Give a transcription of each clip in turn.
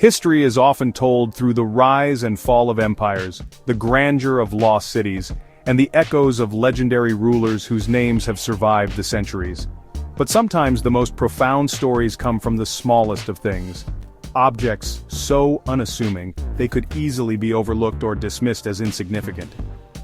History is often told through the rise and fall of empires, the grandeur of lost cities, and the echoes of legendary rulers whose names have survived the centuries. But sometimes the most profound stories come from the smallest of things. Objects so unassuming, they could easily be overlooked or dismissed as insignificant.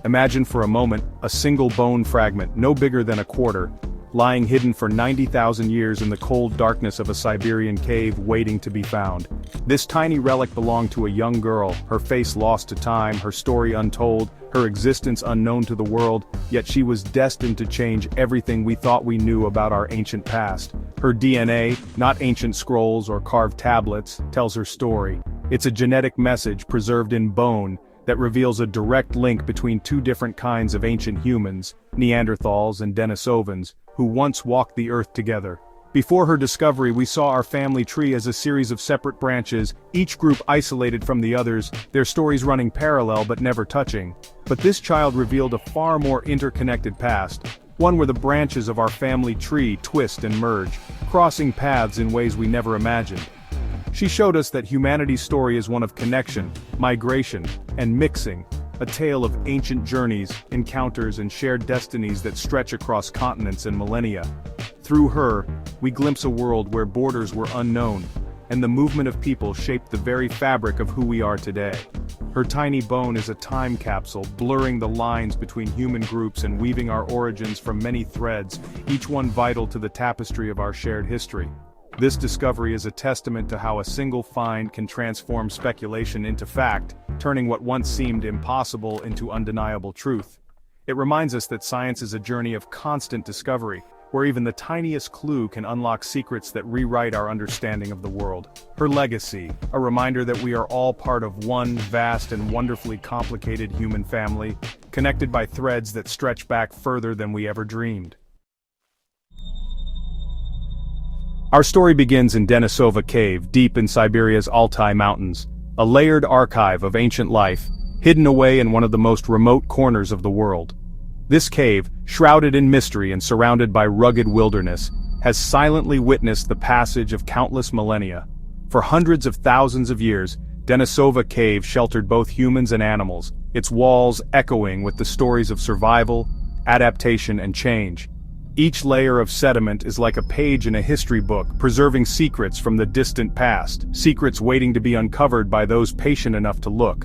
Imagine for a moment, a single bone fragment no bigger than a quarter, lying hidden for 90,000 years in the cold darkness of a Siberian cave waiting to be found. This tiny relic belonged to a young girl, her face lost to time, her story untold, her existence unknown to the world, yet she was destined to change everything we thought we knew about our ancient past. Her DNA, not ancient scrolls or carved tablets, tells her story. It's a genetic message preserved in bone that reveals a direct link between two different kinds of ancient humans, Neanderthals and Denisovans, who once walked the earth together. Before her discovery, we saw our family tree as a series of separate branches, each group isolated from the others, their stories running parallel but never touching. But this child revealed a far more interconnected past, one where the branches of our family tree twist and merge, crossing paths in ways we never imagined. She showed us that humanity's story is one of connection, migration, and mixing, a tale of ancient journeys, encounters, and shared destinies that stretch across continents and millennia. Through her, we glimpse a world where borders were unknown, and the movement of people shaped the very fabric of who we are today. Her tiny bone is a time capsule, blurring the lines between human groups and weaving our origins from many threads, each one vital to the tapestry of our shared history. This discovery is a testament to how a single find can transform speculation into fact, turning what once seemed impossible into undeniable truth. It reminds us that science is a journey of constant discovery, where even the tiniest clue can unlock secrets that rewrite our understanding of the world. Her legacy, a reminder that we are all part of one vast and wonderfully complicated human family, connected by threads that stretch back further than we ever dreamed. Our story begins in Denisova Cave, deep in Siberia's Altai Mountains, a layered archive of ancient life, hidden away in one of the most remote corners of the world. This cave, shrouded in mystery and surrounded by rugged wilderness, has silently witnessed the passage of countless millennia. For hundreds of thousands of years, Denisova Cave sheltered both humans and animals, its walls echoing with the stories of survival, adaptation, and change. Each layer of sediment is like a page in a history book, preserving secrets from the distant past, secrets waiting to be uncovered by those patient enough to look.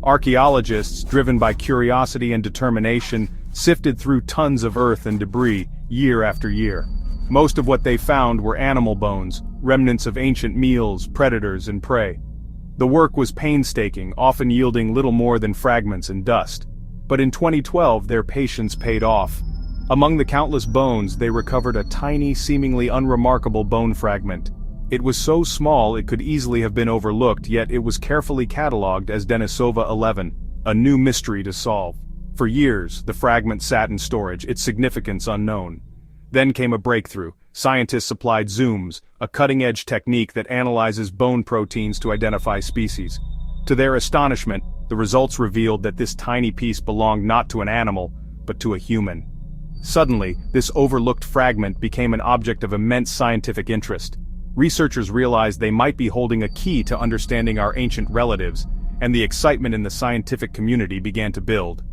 Archaeologists, driven by curiosity and determination, sifted through tons of earth and debris, year after year. Most of what they found were animal bones, remnants of ancient meals, predators, and prey. The work was painstaking, often yielding little more than fragments and dust. But in 2012, their patience paid off. Among the countless bones, they recovered a tiny, seemingly unremarkable bone fragment. It was so small it could easily have been overlooked, yet it was carefully catalogued as Denisova 11, a new mystery to solve. For years, the fragment sat in storage, its significance unknown. Then came a breakthrough. Scientists applied zooms, a cutting-edge technique that analyzes bone proteins to identify species. To their astonishment, the results revealed that this tiny piece belonged not to an animal, but to a human. Suddenly, this overlooked fragment became an object of immense scientific interest. Researchers realized they might be holding a key to understanding our ancient relatives, and the excitement in the scientific community began to build.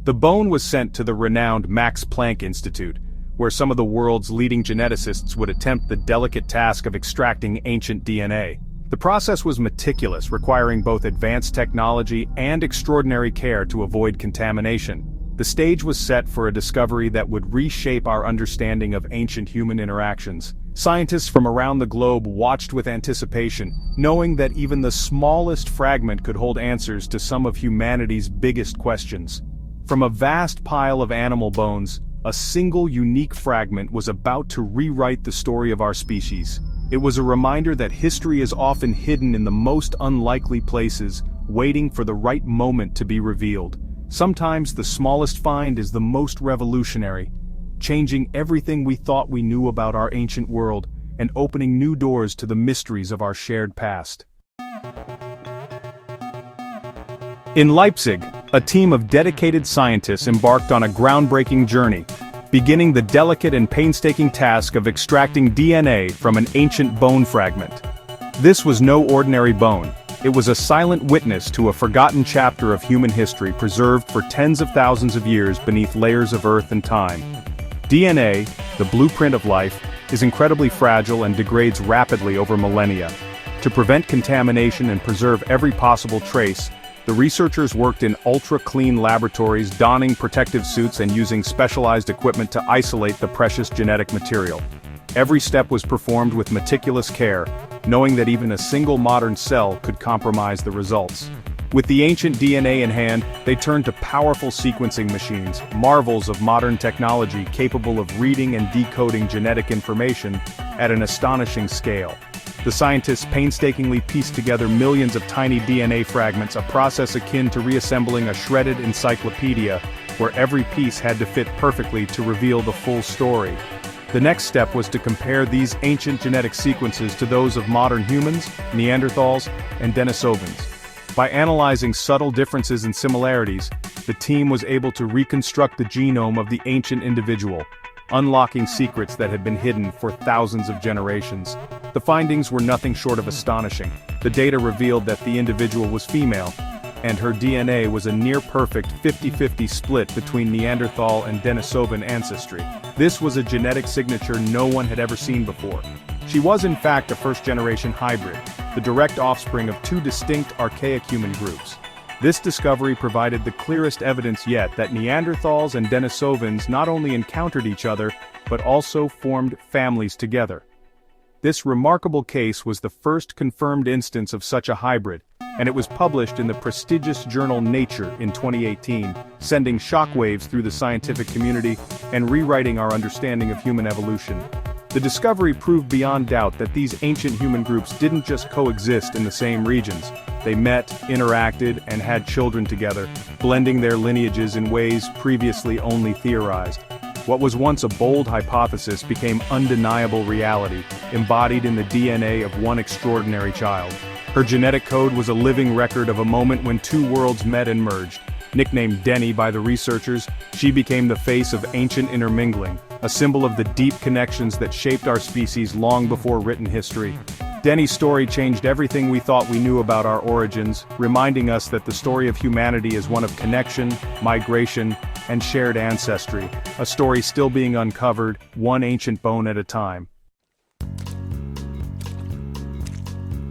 The bone was sent to the renowned Max Planck Institute, where some of the world's leading geneticists would attempt the delicate task of extracting ancient DNA. The process was meticulous, requiring both advanced technology and extraordinary care to avoid contamination. The stage was set for a discovery that would reshape our understanding of ancient human interactions. Scientists from around the globe watched with anticipation, knowing that even the smallest fragment could hold answers to some of humanity's biggest questions. From a vast pile of animal bones, a single unique fragment was about to rewrite the story of our species. It was a reminder that history is often hidden in the most unlikely places, waiting for the right moment to be revealed. Sometimes the smallest find is the most revolutionary, changing everything we thought we knew about our ancient world and opening new doors to the mysteries of our shared past. In Leipzig, a team of dedicated scientists embarked on a groundbreaking journey, beginning the delicate and painstaking task of extracting DNA from an ancient bone fragment. This was no ordinary bone. It was a silent witness to a forgotten chapter of human history preserved for tens of thousands of years beneath layers of earth and time. DNA, the blueprint of life, is incredibly fragile and degrades rapidly over millennia. To prevent contamination and preserve every possible trace, the researchers worked in ultra-clean laboratories, donning protective suits and using specialized equipment to isolate the precious genetic material. Every step was performed with meticulous care, knowing that even a single modern cell could compromise the results. With the ancient DNA in hand, they turned to powerful sequencing machines, marvels of modern technology capable of reading and decoding genetic information at an astonishing scale. The scientists painstakingly pieced together millions of tiny DNA fragments, a process akin to reassembling a shredded encyclopedia, where every piece had to fit perfectly to reveal the full story. The next step was to compare these ancient genetic sequences to those of modern humans, Neanderthals, and Denisovans. By analyzing subtle differences and similarities, the team was able to reconstruct the genome of the ancient individual, unlocking secrets that had been hidden for thousands of generations. The findings were nothing short of astonishing. The data revealed that the individual was female, and her DNA was a near-perfect 50-50 split between Neanderthal and Denisovan ancestry. This was a genetic signature no one had ever seen before. She was in fact a first-generation hybrid, the direct offspring of two distinct archaic human groups. This discovery provided the clearest evidence yet that Neanderthals and Denisovans not only encountered each other, but also formed families together. This remarkable case was the first confirmed instance of such a hybrid, and it was published in the prestigious journal Nature in 2018, sending shockwaves through the scientific community and rewriting our understanding of human evolution. The discovery proved beyond doubt that these ancient human groups didn't just coexist in the same regions. They met, interacted, and had children together, blending their lineages in ways previously only theorized. What was once a bold hypothesis became undeniable reality, embodied in the DNA of one extraordinary child. Her genetic code was a living record of a moment when two worlds met and merged. Nicknamed Denny by the researchers, she became the face of ancient intermingling, a symbol of the deep connections that shaped our species long before written history. Denny's story changed everything we thought we knew about our origins, reminding us that the story of humanity is one of connection, migration, and shared ancestry, a story still being uncovered, one ancient bone at a time.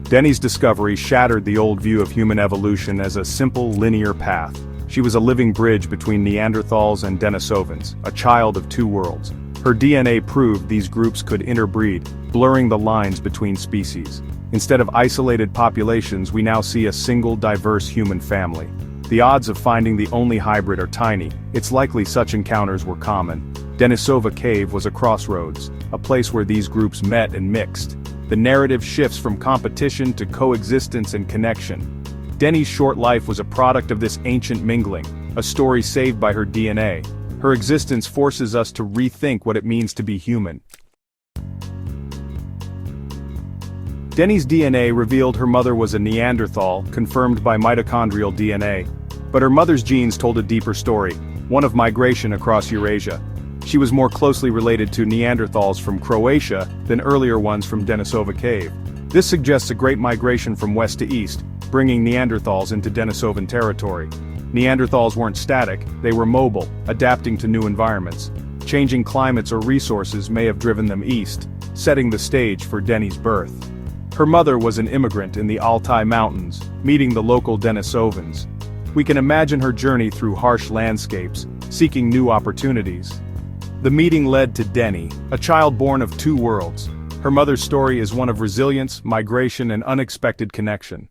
Denny's discovery shattered the old view of human evolution as a simple linear path. She was a living bridge between Neanderthals and Denisovans, a child of two worlds. Her DNA proved these groups could interbreed, blurring the lines between species. Instead of isolated populations, we now see a single diverse human family. The odds of finding the only hybrid are tiny. It's likely such encounters were common. Denisova Cave was a crossroads, a place where these groups met and mixed. The narrative shifts from competition to coexistence and connection. Denny's short life was a product of this ancient mingling, a story saved by her DNA. Her existence forces us to rethink what it means to be human. Denny's DNA revealed her mother was a Neanderthal, confirmed by mitochondrial DNA. But her mother's genes told a deeper story, one of migration across Eurasia. She was more closely related to Neanderthals from Croatia than earlier ones from Denisova Cave. This suggests a great migration from west to east, bringing Neanderthals into Denisovan territory. Neanderthals weren't static, they were mobile, adapting to new environments. Changing climates or resources may have driven them east, setting the stage for Denny's birth. Her mother was an immigrant in the Altai Mountains, meeting the local Denisovans. We can imagine her journey through harsh landscapes, seeking new opportunities. The meeting led to Denny, a child born of two worlds. Her mother's story is one of resilience, migration, and unexpected connection.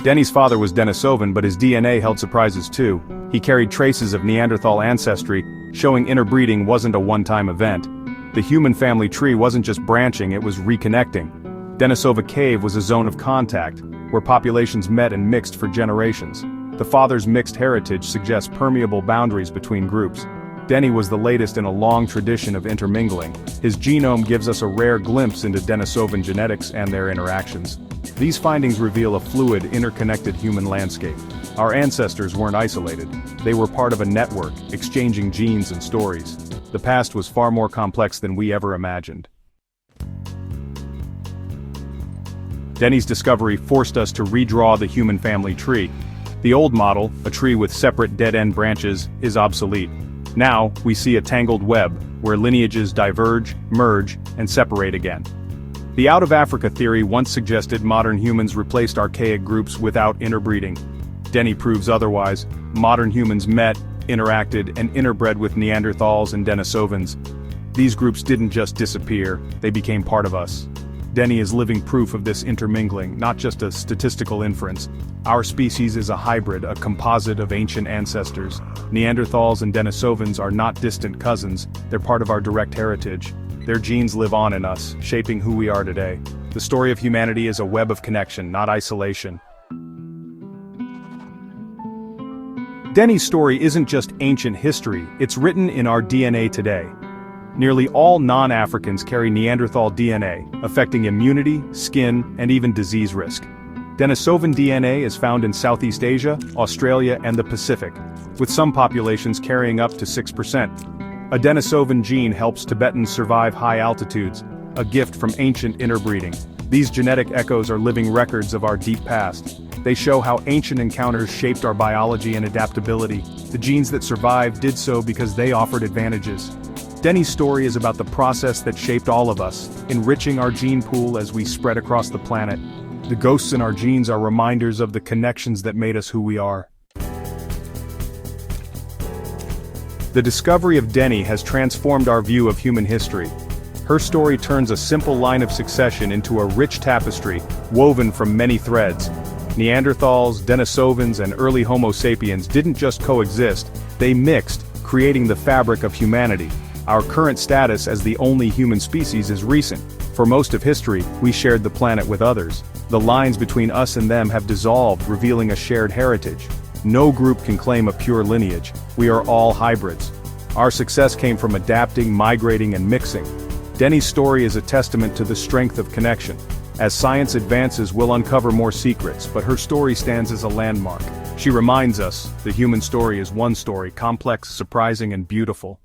Denny's father was Denisovan, but his DNA held surprises too. He carried traces of Neanderthal ancestry, showing interbreeding wasn't a one-time event. The human family tree wasn't just branching, it was reconnecting. Denisova Cave was a zone of contact, where populations met and mixed for generations. The father's mixed heritage suggests permeable boundaries between groups. Denny was the latest in a long tradition of intermingling. His genome gives us a rare glimpse into Denisovan genetics and their interactions. These findings reveal a fluid, interconnected human landscape. Our ancestors weren't isolated. They were part of a network, exchanging genes and stories. The past was far more complex than we ever imagined. Denny's discovery forced us to redraw the human family tree. The old model, a tree with separate dead-end branches, is obsolete. Now, we see a tangled web, where lineages diverge, merge, and separate again. The out-of-Africa theory once suggested modern humans replaced archaic groups without interbreeding. Denny proves otherwise. Modern humans met, interacted, and interbred with Neanderthals and Denisovans. These groups didn't just disappear, they became part of us. Denny is living proof of this intermingling, not just a statistical inference. Our species is a hybrid, a composite of ancient ancestors. Neanderthals and Denisovans are not distant cousins, they're part of our direct heritage. Their genes live on in us, shaping who we are today. The story of humanity is a web of connection, not isolation. Denny's story isn't just ancient history, it's written in our DNA today. Nearly all non-Africans carry Neanderthal DNA, affecting immunity, skin, and even disease risk. Denisovan DNA is found in Southeast Asia, Australia, and the Pacific, with some populations carrying up to 6%. A Denisovan gene helps Tibetans survive high altitudes, a gift from ancient interbreeding. These genetic echoes are living records of our deep past. They show how ancient encounters shaped our biology and adaptability. The genes that survived did so because they offered advantages. Denny's story is about the process that shaped all of us, enriching our gene pool as we spread across the planet. The ghosts in our genes are reminders of the connections that made us who we are. The discovery of Denny has transformed our view of human history. Her story turns a simple line of succession into a rich tapestry, woven from many threads. Neanderthals, Denisovans, and early Homo sapiens didn't just coexist, they mixed, creating the fabric of humanity. Our current status as the only human species is recent. For most of history, we shared the planet with others. The lines between us and them have dissolved, revealing a shared heritage. No group can claim a pure lineage. We are all hybrids. Our success came from adapting, migrating, and mixing. Denny's story is a testament to the strength of connection. As science advances, we'll uncover more secrets, but her story stands as a landmark. She reminds us, the human story is one story, complex, surprising, and beautiful.